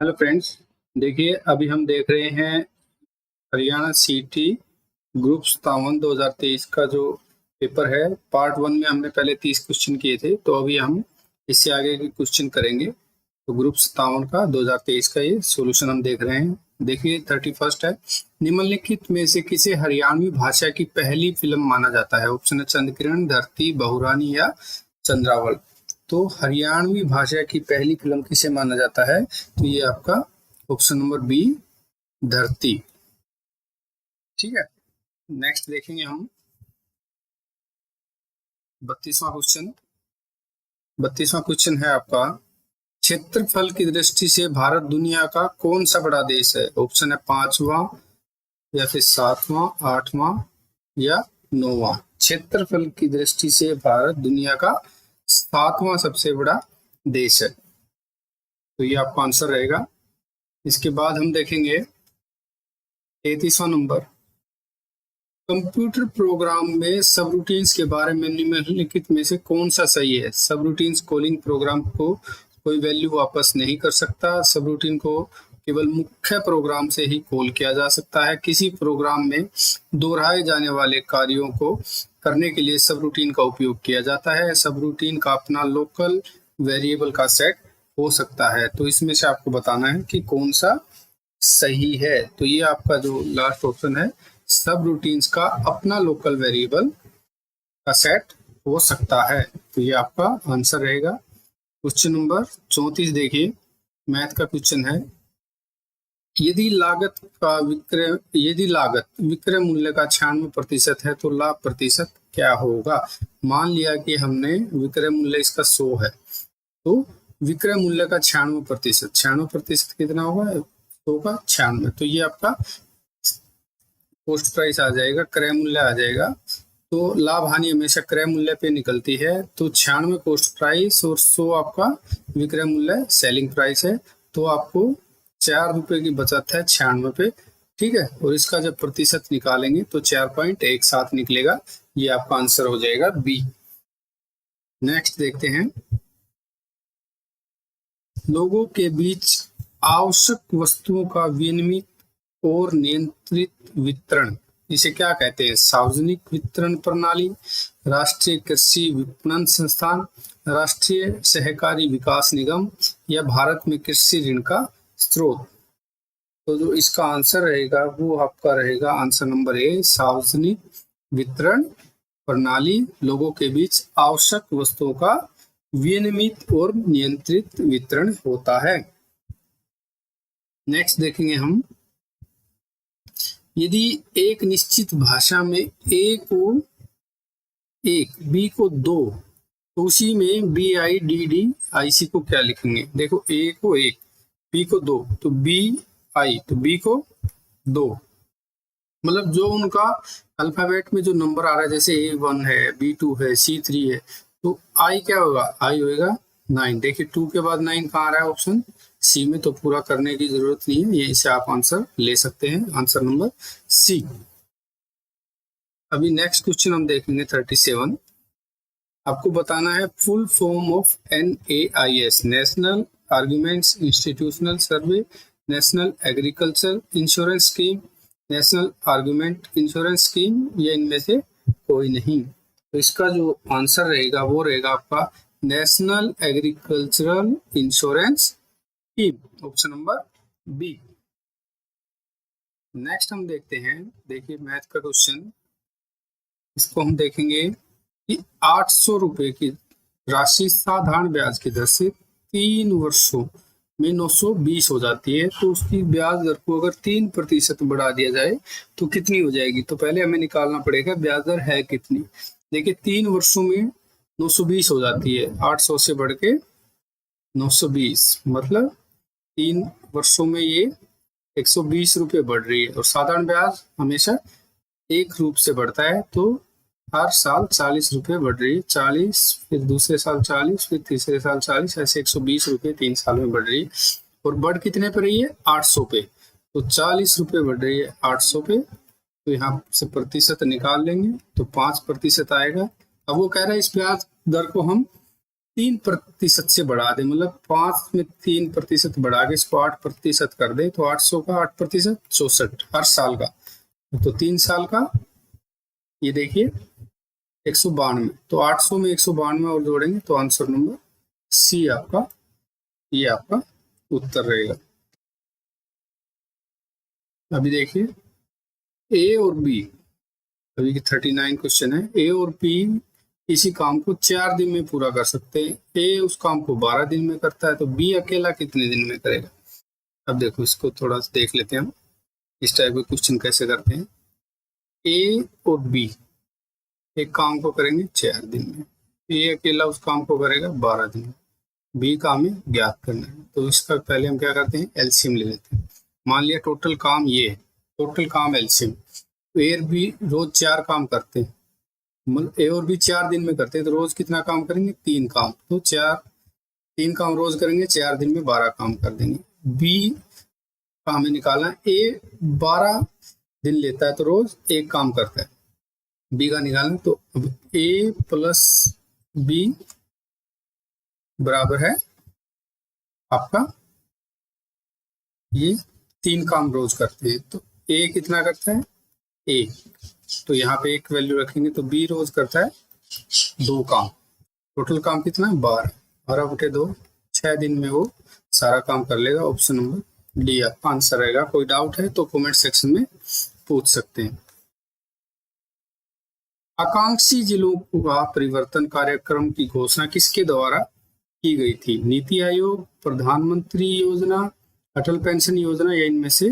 Hello friends, देखिए अभी हम देख रहे हैं हरियाणा सीटी ग्रुप 57 2023 का जो पेपर है। पार्ट 1 में हमने पहले 30 क्वेश्चन किए थे, तो अभी हम इससे आगे के क्वेश्चन करेंगे। तो ग्रुप 57 का 2023 का ये सॉल्यूशन हम देख रहे हैं। देखिए 31 है, निम्नलिखित में से किसे हरियाणवी भाषा की पहली फिल्म माना जाता है? ऑप्शन है चंद्रकिरण, धरती, बहुरानी या चंद्रावल। तो हरियाणवी भाषा की पहली फिल्म किसे माना जाता है? तो ये आपका ऑप्शन नंबर बी, धरती। ठीक है, नेक्स्ट देखेंगे हम 32वां क्वेश्चन। 32वां क्वेश्चन है आपका, क्षेत्रफल की दृष्टि से भारत दुनिया का कौन सा बड़ा देश है? ऑप्शन है 5वां या फिर 7वां, 8वां या 9वां। क्षेत्रफल की दृष्टि से भारत दुनिया का 7वां सबसे बड़ा देश है, तो ये आपका आंसर रहेगा। इसके बाद हम देखेंगे 33वां नंबर, कंप्यूटर प्रोग्राम में सबरूटीन्स के बारे में निम्नलिखित में से कौन सा सही है? सबरूटीन्स कॉलिंग प्रोग्राम को कोई वैल्यू वापस नहीं कर सकता। सबरूटीन को केवल मुख्य प्रोग्राम से ही कॉल किया जा सकता है। किसी प्रोग्राम में दोहराए जाने वाले कार्यों को करने के लिए सबरूटीन का उपयोग किया जाता है। सबरूटीन का अपना लोकल वेरिएबल का सेट हो सकता है। तो इसमें से आपको बताना है कि कौन सा सही है। तो ये आपका जो लास्ट ऑप्शन है, सब रूटीन्स का अपना लोकल वेरिएबल का सेट हो सकता है, तो ये आपका आंसर रहेगा। क्वेश्चन नंबर 34 देखिए, मैथ का क्वेश्चन है, यदि लागत विक्रय मूल्य का 96% है तो लाभ प्रतिशत क्या होगा? मान लिया कि हमने विक्रय मूल्य इसका 100 है, तो विक्रय मूल्य का 96% कितना होगा? 100 का 96, तो ये आपका कॉस्ट प्राइस आ जाएगा, क्रय मूल्य आ जाएगा। तो लाभ हानि हमेशा क्रय मूल्य पे निकलती है, तो 96 कॉस्ट प्राइस और 100 आपका विक्रय मूल्य सेलिंग प्राइस है, तो आपको 4 रुपए की बचत है 96 पे। ठीक है, और इसका जब प्रतिशत निकालेंगे तो 4.17 निकलेगा, ये आपका आंसर हो जाएगा बी। नेक्स्ट देखते हैं, लोगों के बीच आवश्यक वस्तुओं का विनिमय और नियंत्रित वितरण, इसे क्या कहते हैं? सार्वजनिक वितरण प्रणाली, राष्ट्रीय कृषि विपणन संस्थान, राष्ट्रीय सहकारी विकास निगम या भारत में कृषि ऋण का स्रोत। तो जो इसका आंसर रहेगा वो आपका रहेगा आंसर नंबर ए, सार्वजनिक वितरण प्रणाली। लोगों के बीच आवश्यक वस्तुओं का विनियमित और नियंत्रित वितरण होता है। नेक्स्ट देखेंगे हम, यदि एक निश्चित भाषा में ए को 1, बी को 2, तो उसी में B I D D I C को क्या लिखेंगे? देखो, ए को 1, बी को 2, तो बी आई, तो बी को 2, मतलब जो उनका अल्फाबेट में जो नंबर आ रहा है, जैसे A1 है, B2 है, C3 है, तो आई क्या होगा? आई होएगा 9। देखिए 2 के बाद 9 कहाँ आ रहा है? ऑप्शन सी में, तो पूरा करने की जरूरत नहीं है, यहीं से आप आंसर ले सकते हैं, आंसर नंबर सी। अभी नेक्स्ट क्वेश्चन हम देखेंगे 37। आपको बताना है full form of NAIS, national arguments institutional survey, national agriculture insurance scheme, national argument insurance scheme, या इनमें से कोई नहीं। तो इसका जो आंसर रहेगा वो रहेगा आपका national agricultural insurance scheme, option number B. Next हम देखते हैं, देखिए मैथ का क्वेश्चन, इसको हम देखेंगे कि 800 रुपए की राशि साधारण ब्याज की दर से 3 वर्षों में 920 हो जाती है, तो उसकी ब्याज दर को अगर 3% बढ़ा दिया जाए तो कितनी हो जाएगी? तो पहले हमें निकालना पड़ेगा ब्याज दर है कितनी। देखिए 3 वर्षों में 920 हो जाती है, 800 से बढ़ के 920, मतलब 3 वर्षों में ये 120 रुपये बढ़ रही है, और साधारण ब्याज हमेशा एक रूप से बढ़ता है, तो हर साल 40 रुपये बढ़ रही है, 40, फिर दूसरे साल 40, फिर तीसरे साल 40, ऐसे 120 रुपये 3 साल में बढ़ रही है। और बढ़ कितने पे रही है? 800 पे, तो 40 रुपये बढ़ रही है 800 पे, तो यहाँ से प्रतिशत निकाल लेंगे तो 5% आएगा। अब वो कह रहा है इस ब्याज दर को हम 3% से बढ़ा दे, मतलब 5 में 3% बढ़ा के इसको 8% कर दे, तो 800 का 8%, 64 हर साल का, तो 3 साल का ये देखिए 192, तो 800 में 192 और जोड़ेंगे तो आंसर नंबर सी आपका, ये आपका उत्तर रहेगा। अभी देखिए ए और बी, अभी की 39 क्वेश्चन है। ए और बी इसी काम को 4 दिन में पूरा कर सकते हैं। ए उस काम को 12 दिन में करता है, तो बी अकेला कितने दिन में करेगा। अब देखो इसको थोड़ा सा देख लेते हैं हम, इस टाइप के क्वेश्चन कैसे करते हैं। ए और बी एक काम को करेंगे 4 दिन में, ए अकेला उस काम को करेगा 12 दिन में, बी का हमें ज्ञात करना है। तो इसका पहले हम क्या करते हैं, एलसीएम ले लेते हैं। मान लिया टोटल काम ये है, टोटल काम एलसीएम, तो ए और बी रोज 4 काम करते हैं, मतलब ए और बी 4 दिन में करते हैं, तो रोज कितना काम करेंगे, 3 काम, तो 3 काम रोज करेंगे, 4 दिन में 12 काम कर देंगे। बी का हमें निकालना, ए 12 दिन लेता है तो रोज 1 काम करता है, बी का निकालना, तो ए प्लस बी बराबर है आपका, ये 3 काम रोज करते हैं, तो ए कितना करता है, 1, तो यहाँ पे 1 वैल्यू रखेंगे, तो बी रोज करता है 2 काम, टोटल काम कितना है 12, 12/2, 6 दिन में वो सारा काम कर लेगा। ऑप्शन नंबर डी आपका आंसर रहेगा। कोई डाउट है तो कमेंट सेक्शन में पूछ सकते हैं। आकांक्षी जिलों का परिवर्तन कार्यक्रम की घोषणा किसके द्वारा की गई थी। नीति आयोग, प्रधानमंत्री योजना, अटल पेंशन योजना, या इनमें से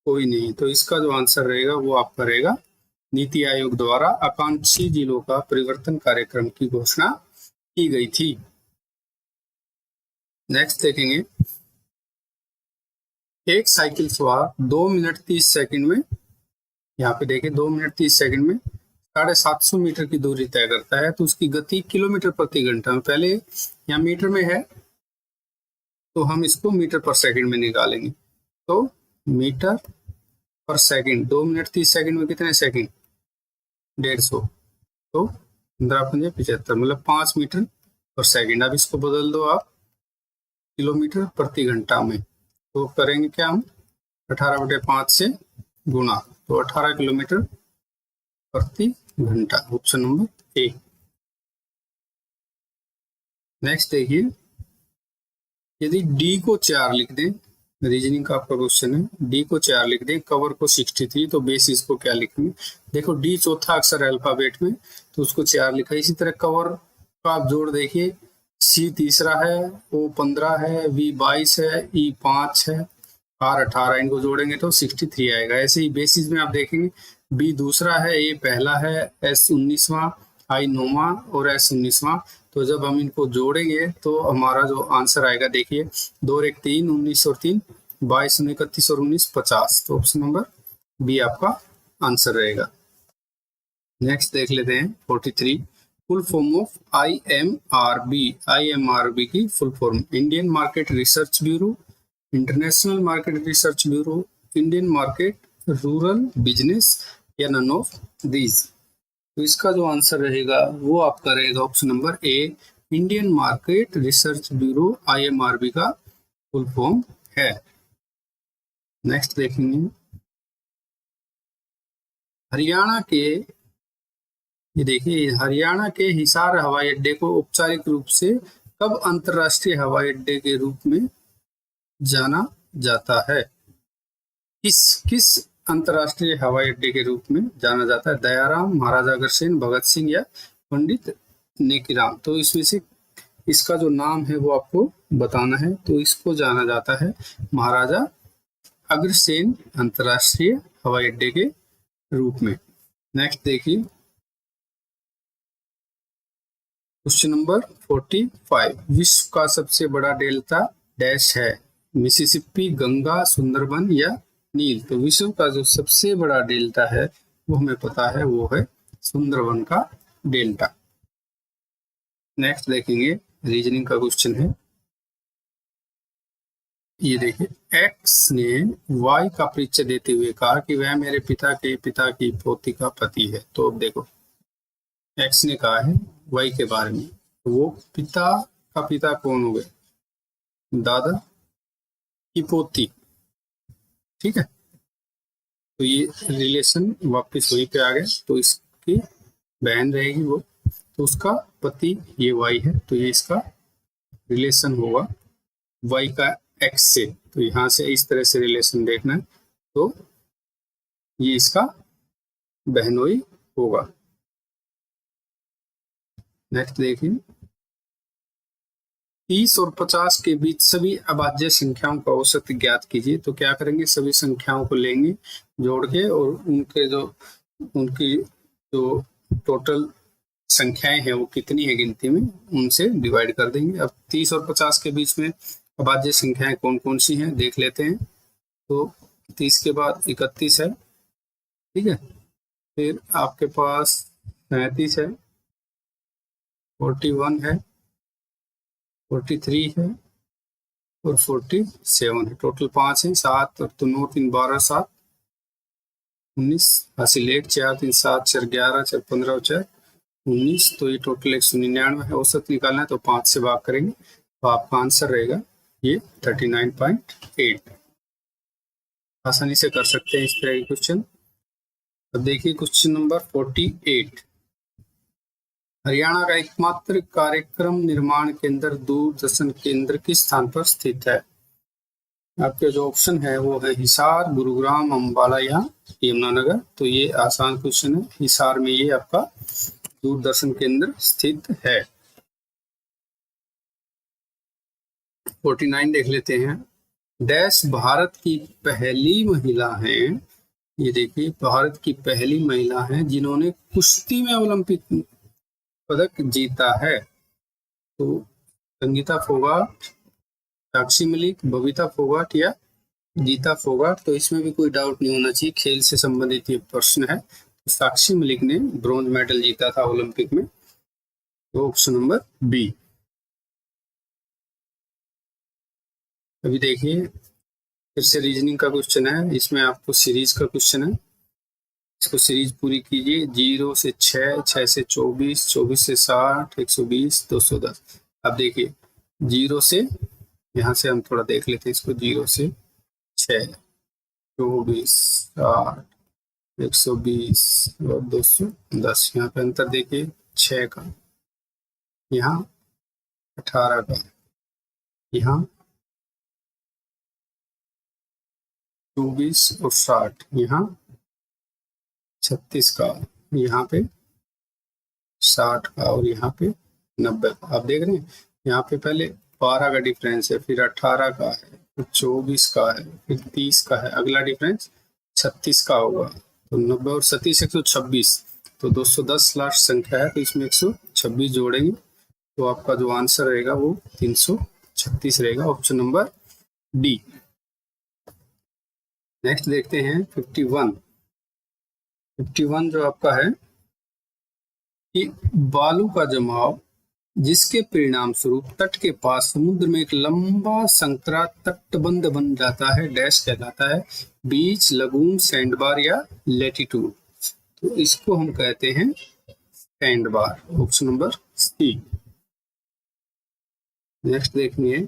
कोई नहीं। तो इसका जो आंसर रहेगा वो आपका रहेगा नीति आयोग द्वारा आकांक्षी जिलों का परिवर्तन कार्यक्रम की घोषणा की गई थी। नेक्स्ट देखेंगे, एक साइकिल सवार 2 मिनट 30 सेकंड में, यहाँ पे देखिए 2 मिनट 30 सेकंड में 750 मीटर की दूरी तय करता है, तो उसकी गति किलोमीटर प्रति घंटा में, पहले यहाँ मीटर में है तो हम इसको मीटर पर सेकंड में निकालेंगे, तो मीटर पर सेकंड, 2 मिनट 30 सेकंड में कितने सेकंड, 150, तो 15×5 = 75, मतलब 5 मीटर पर सेकंड। अब इसको बदल दो आप किलोमीटर प्रति घंटा में, तो करेंगे क्या हम, 18/5 से गुणा, तो 18 किलोमीटर प्रति घंटा, ऑप्शन नंबर ए। नेक्स्ट देखिए, यदि डी को 4 लिख दें, रीजनिंग का आपका क्वेश्चन है, डी को 4 लिख दें, कवर को 63, तो बेसिस को क्या लिखेंगे। देखो डी चौथा अक्षर है अल्फाबेट में, तो उसको 4 लिखा। इसी तरह कवर का आप जोड़ देखिए, सी तीसरा है, ओ 15 है, वी 22 है, ई 5 है, आर 18, इनको जोड़ेंगे तो 63 आएगा। ऐसे ही बेसिस में आप देखेंगे, बी दूसरा है, ए पहला है, एस 19वां, आई 9वां और एस 19वां। तो जब हम इनको जोड़ेंगे तो हमारा जो आंसर आएगा, देखिए 2 और 1 3, 19 और 3 22, 31 और 19 50, तो ऑप्शन नंबर बी आपका आंसर रहेगा। नेक्स्ट देख लेते हैं 43, full form of IMRB। IMRB की full form, Indian market research bureau, international market research bureau, Indian market rural business, या नन ऑफ दीज। तो इसका जो आंसर रहेगा वो आपका रहेगा option number A, Indian market research bureau IMRB का फुल फॉर्म है। नेक्स्ट देखेंगे, हरियाणा के, ये देखिए हरियाणा के हिसार हवाई अड्डे को औपचारिक रूप से कब अंतरराष्ट्रीय हवाई अड्डे के रूप में जाना जाता है। किस अंतरराष्ट्रीय हवाई अड्डे के रूप में जाना जाता है। दयाराम, महाराजा अग्रसेन, भगत सिंह, या पंडित नेकीराम। तो इसमें से इसका जो नाम है वो आपको बताना है। तो इसको जाना जाता है महाराजा अग्रसेन अंतरराष्ट्रीय हवाई अड्डे के रूप में। नेक्स्ट देखिए क्वेश्चन नंबर 45, विश्व का सबसे बड़ा डेल्टा डैश है। मिसिसिपी, गंगा, सुंदरबन, या नील। तो विश्व का जो सबसे बड़ा डेल्टा है वो हमें पता है, वो है सुंदरबन का डेल्टा। नेक्स्ट देखेंगे, रीजनिंग का क्वेश्चन है, ये देखिए, एक्स ने वाई का परिचय देते हुए कहा कि वह मेरे पिता की पोती का पति है। तो अब देखो एक्स ने कहा है वाई के बारे में, तो वो पिता का पिता कौन हो गए? दादा की पोती। ठीक है, तो ये रिलेशन वापस वहीं पे आ गया। तो इसकी बहन रहेगी वो, तो उसका पति ये वाई है, तो ये इसका रिलेशन होगा वाई का एक्स से। तो यहाँ से इस तरह से रिलेशन देखना है, तो ये इसका बहनोई होगा। नेक्स्ट देखिए, 30 और 50 के बीच सभी अभाज्य संख्याओं का औसत ज्ञात कीजिए। तो क्या करेंगे, सभी संख्याओं को लेंगे जोड़ के, और उनकी जो टोटल संख्याएं हैं वो कितनी है गिनती में, उनसे डिवाइड कर देंगे। अब 30 और 50 के बीच में अभाज्य संख्याएं कौन कौन सी हैं देख लेते हैं। तो 30 के बाद 31 है, ठीक है, फिर आपके पास 37 है, 41 है, 43 है और 47 है। टोटल 5 है। 7 और 9 3 12 7 19 हासिल 1 4 3 7 4 11 4 15 और 4 19। तो ये टोटल 199 है। औसत निकालना है तो 5 से भाग करेंगे, तो आपका आंसर रहेगा ये 39.8। आसानी से कर सकते हैं इस तरह के क्वेश्चन। अब देखिए क्वेश्चन नंबर 48। हरियाणा का एकमात्र कार्यक्रम निर्माण केंद्र दूरदर्शन केंद्र किस स्थान पर स्थित है? आपके जो ऑप्शन है वो है हिसार, गुरुग्राम, अम्बाला या यमुनानगर। तो ये आसान क्वेश्चन है। हिसार में ये आपका दूरदर्शन केंद्र स्थित है। 49 देख लेते हैं। डैश भारत की पहली महिला है, ये देखिए भारत की पहली महिला है जिन्होंने कुश्ती में ओलंपिक पदक जीता है। तो संगीता फोगाट, साक्षी मलिक, बबीता फोगाट या गीता फोगाट। तो इसमें भी कोई डाउट नहीं होना चाहिए, खेल से संबंधित ये प्रश्न है। तो साक्षी मलिक ने ब्रॉन्ज मेडल जीता था ओलंपिक में। तो ऑप्शन नंबर बी। अभी देखिए फिर से रीजनिंग का क्वेश्चन है, इसमें आपको सीरीज का क्वेश्चन है। इसको सीरीज पूरी कीजिए। 0 से 6, 6 से 24, 24 से 60, 120, 210। अब देखिए 0 से, यहाँ से हम थोड़ा देख लेते हैं इसको। 0 से 6, 24, 60, 120 और 210। यहाँ पे अंतर देखिए 6 का, यहाँ 18 का, यहाँ 24 और 60, यहाँ 36 का, यहाँ पे 60 का और यहाँ पे 90 का। आप देख रहे हैं यहाँ पे पहले 12 का डिफरेंस है, फिर 18 का है, फिर 24 का है, फिर 30 का है। अगला डिफरेंस 36 का होगा। तो 90 और 37 126। तो 210 लास्ट संख्या है, तो इसमें 126 जोड़ेंगे तो आपका जो आंसर रहेगा वो 336 रहेगा। Option number D. नेक्स्ट देखते हैं 51। 51 जो आपका है कि बालू का जमाव जिसके परिणाम स्वरूप तट के पास समुद्र में एक लंबा संकरा तटबंध बन जाता है, डैश कहलाता है? बीच, लगून, सैंडबार या लेटिट्यूड। तो इसको हम कहते हैं sandbar. Option number C. Next देखिए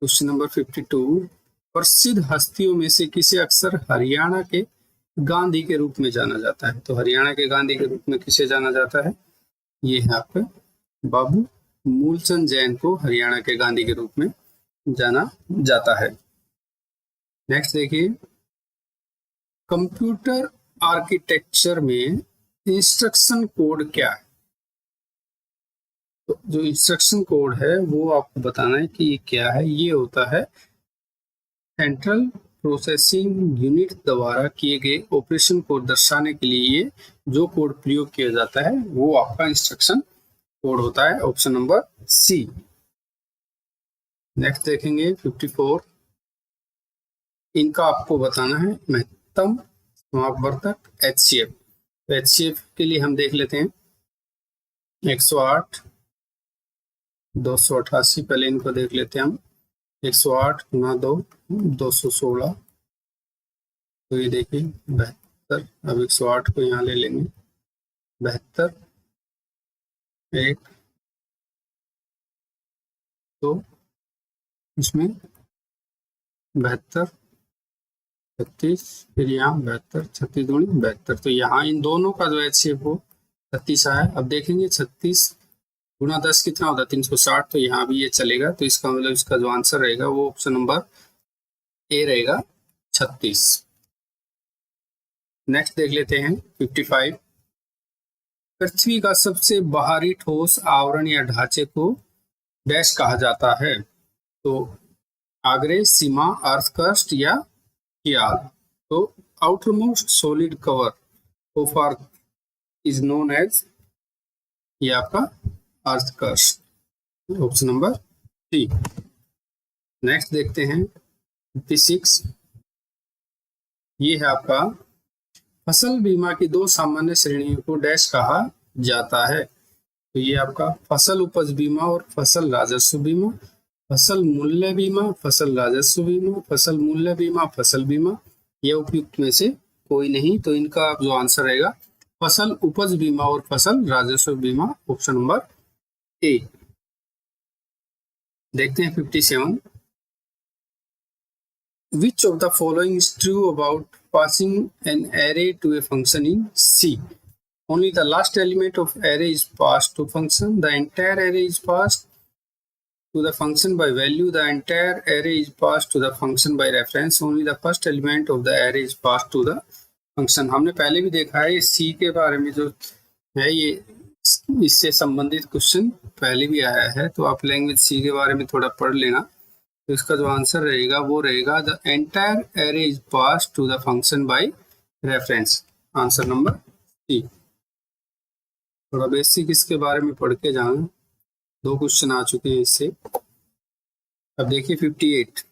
क्वेश्चन नंबर 52। प्रसिद्ध हस्तियों में से किसे अक्सर हरियाणा के गांधी के रूप में जाना जाता है? तो हरियाणा के गांधी के रूप में किसे जाना जाता है? ये है आपका बाबू मूलचंद जैन को हरियाणा के गांधी के रूप में जाना जाता है। नेक्स्ट देखिए कंप्यूटर आर्किटेक्चर में इंस्ट्रक्शन कोड क्या है? तो जो इंस्ट्रक्शन कोड है वो आपको बताना है कि ये क्या है। ये होता है सेंट्रल प्रोसेसिंग यूनिट द्वारा किए गए ऑपरेशन को दर्शाने के लिए जो कोड प्रयोग किया जाता है वो आपका इंस्ट्रक्शन कोड होता है। Option number C. नेक्स्ट देखेंगे 54। इनका आपको बताना है महत्तम समापवर्तक HCF। तो HCF के लिए हम देख लेते हैं 108, 288। पहले इनको देख लेते हैं हम। 108 गुना 2, 216। तो ये देखिए 72। अब 108 को यहाँ ले लेंगे, 72 1 2, इसमें 72 36, फिर यहाँ 72 36 दूनी 72, तो यहाँ इन दोनों का जो HCF वो 36 आया। अब देखेंगे 36 गुना 10 कितना होता है 360, तो यहाँ भी ये चलेगा, तो इसका मतलब इसका जो आंसर रहेगा वो ऑप्शन नंबर ए रहेगा 36। नेक्स्ट देख लेते हैं 55। पृथ्वी का सबसे बाहरी ठोस आवरण या ढांचे को डैश कहा जाता है, तो आग्रे, सीमा, अर्थ क्रस्ट या कियाल। तो outermost solid cover of earth is known as, ये आपका earth crust, option number C. Next देखते हैं 56। ये है आपका फसल बीमा की दो सामान्य श्रेणियों को डैश कहा जाता है, तो ये आपका फसल उपज बीमा और फसल राजस्व बीमा, फसल मूल्य बीमा, फसल राजस्व बीमा, फसल मूल्य बीमा, फसल बीमा। ये उपयुक्त में से कोई नहीं, तो इनका जो आंसर रहेगा फसल उपज बीमा और फसल राजस्व बीमा, ऑप्शन नंबर ए। देखते हैं 57। Which of the following is true about passing an array to a function in C? Only the last element of array is passed to function. The entire array is passed to the function by value. The entire array is passed to the function by reference. Only the first element of the array is passed to the function. हमने पहले भी देखा है C के बारे में, जो है ये इससे संबंधित क्वेश्चन पहले भी आया है, तो आप लैंग्वेज C के बारे में थोड़ा पढ़ लेना। तो इसका जो आंसर रहेगा वो रहेगा the entire array is pass to the function by reference, answer number C. थोड़ा बेसिक इसके बारे में पढ़ के जाना, 2 क्वेश्चन आ चुके हैं इससे। अब देखिए 58।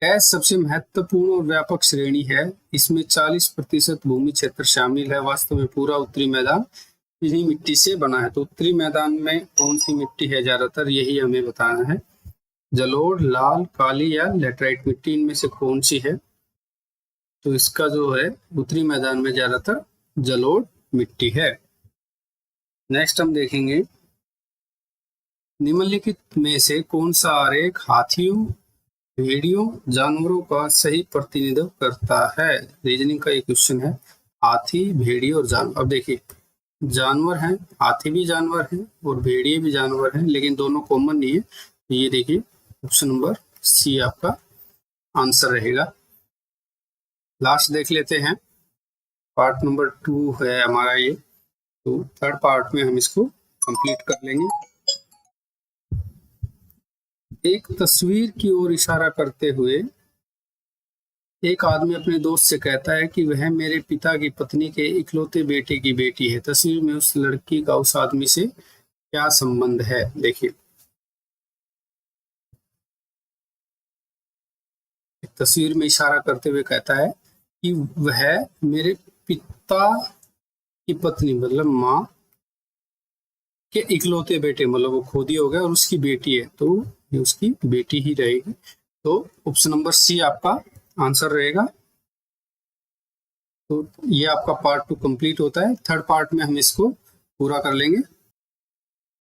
एस सबसे महत्वपूर्ण और व्यापक श्रेणी है, इसमें 40% भूमि क्षेत्र शामिल है। वास्तव में पूरा उत्तरी मैदान इन्हीं मिट्टी से बना है, तो उत्तरी मैदान में कौन सी मिट्टी है ज्यादातर, यही हमें बताना है। जलोढ़, लाल, काली या लेटराइट मिट्टी, इनमें से कौन सी है? तो इसका जो है उत्तरी मैदान में ज्यादातर जलोढ़ मिट्टी है। नेक्स्ट हम देखेंगे निम्नलिखित में से कौन सा आरेख हाथियों, भेड़ियों, जानवरों का सही प्रतिनिधित्व करता है। रीजनिंग का एक क्वेश्चन है, हाथी, भेड़िए और जानवर। अब देखिए जानवर हैं, हाथी भी जानवर हैं और भेड़िए भी जानवर हैं, लेकिन दोनों कॉमन नहीं है। ये देखिए ऑप्शन नंबर सी आपका आंसर रहेगा। लास्ट देख लेते हैं, पार्ट नंबर 2 है हमारा ये, तो थर्ड पार्ट में हम इसको कंप्लीट कर लेंगे। एक तस्वीर की ओर इशारा करते हुए एक आदमी अपने दोस्त से कहता है कि वह मेरे पिता की पत्नी के इकलौते बेटे की बेटी है। तस्वीर में उस लड़की का उस आदमी से क्या संबंध है? देखिए तस्वीर में इशारा करते हुए कहता है कि वह मेरे पिता की पत्नी मतलब माँ के इकलौते बेटे, मतलब वो खोदी हो गया और उसकी बेटी है, तो ये उसकी बेटी ही रहेगी। तो ऑप्शन नंबर सी आपका आंसर रहेगा। तो ये आपका पार्ट 2 कंप्लीट होता है। थर्ड पार्ट में हम इसको पूरा कर लेंगे।